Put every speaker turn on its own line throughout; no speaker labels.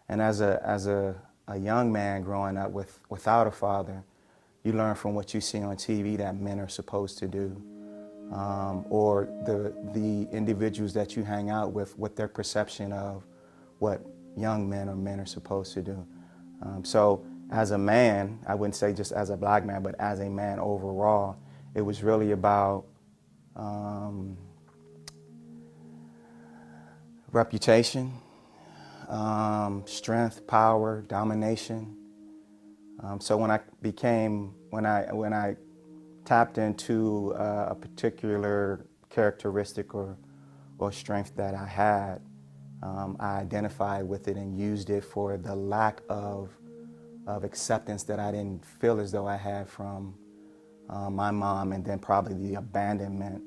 And as a young man growing up without a father, you learn from what you see on TV that men are supposed to do, or the individuals that you hang out with, what their perception of what young men or men are supposed to do. So as a man, I wouldn't say just as a black man, but as a man overall, it was really about reputation, strength, power, domination. So when I tapped into a particular characteristic or strength that I had, I identified with it and used it for the lack of acceptance that I didn't feel as though I had from my mom, and then probably the abandonment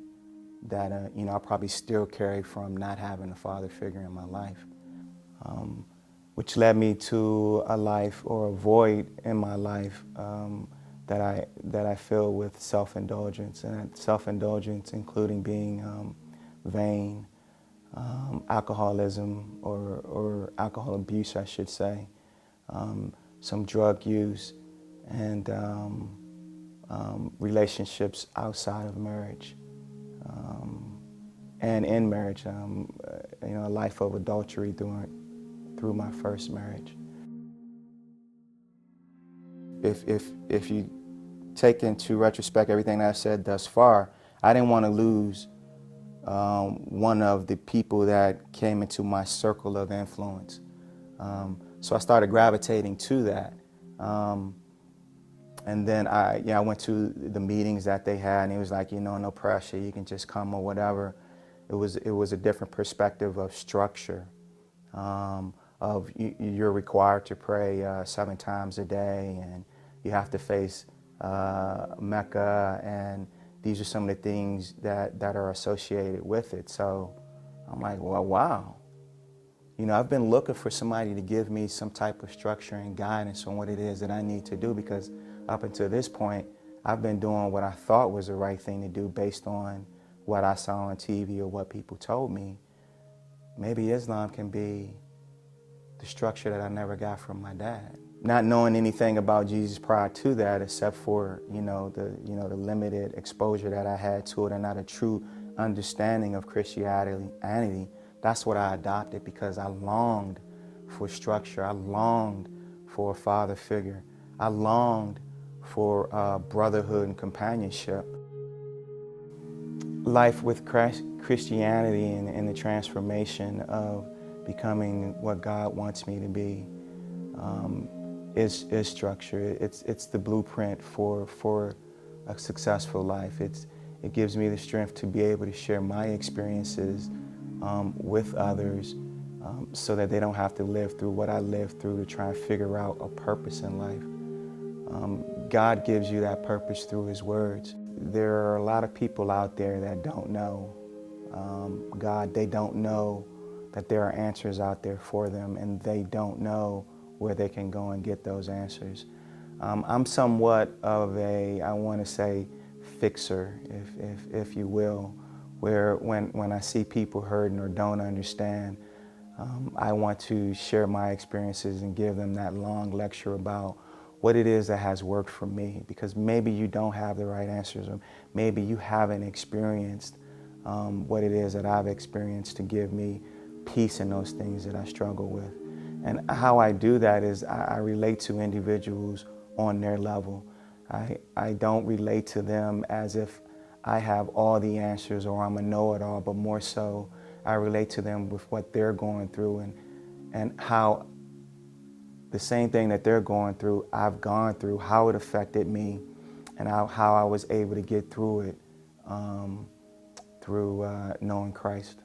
that I probably still carry from not having a father figure in my life, which led me to a life or a void in my life that I fill with self-indulgence, and self-indulgence including being vain, alcoholism or alcohol abuse, I should say, some drug use, and relationships outside of marriage, and in marriage, a life of adultery through my first marriage. If you take into retrospect everything that I've said thus far, I didn't want to lose one of the people that came into my circle of influence. So I started gravitating to that. And then I went to the meetings that they had, and it was like, no pressure, you can just come or whatever. It was a different perspective of structure, of you're required to pray 7 times a day, and you have to face Mecca, and these are some of the things that are associated with it. So I'm like, well, wow. I've been looking for somebody to give me some type of structure and guidance on what it is that I need to do, because up until this point, I've been doing what I thought was the right thing to do based on what I saw on TV or what people told me. Maybe Islam can be the structure that I never got from my dad. Not knowing anything about Jesus prior to that, except for the limited exposure that I had to it, and not a true understanding of Christianity, that's what I adopted, because I longed for structure. I longed for a father figure. I longed for brotherhood and companionship. Life with Christianity and the transformation of becoming what God wants me to be is structure. It's the blueprint for a successful life. It gives me the strength to be able to share my experiences with others, so that they don't have to live through what I lived through to try and figure out a purpose in life. God gives you that purpose through His words. There are a lot of people out there that don't know God. They don't know that there are answers out there for them, and they don't know where they can go and get those answers. I'm somewhat of I want to say, fixer, if you will, where when I see people hurting or don't understand, I want to share my experiences and give them that long lecture about what it is that has worked for me, because maybe you don't have the right answers, or maybe you haven't experienced what it is that I've experienced to give me peace in those things that I struggle with. And how I do that is I relate to individuals on their level. I don't relate to them as if I have all the answers or I'm a know-it-all, but more so I relate to them with what they're going through, and how the same thing that they're going through, I've gone through, how it affected me, and how I was able to get through it through knowing Christ.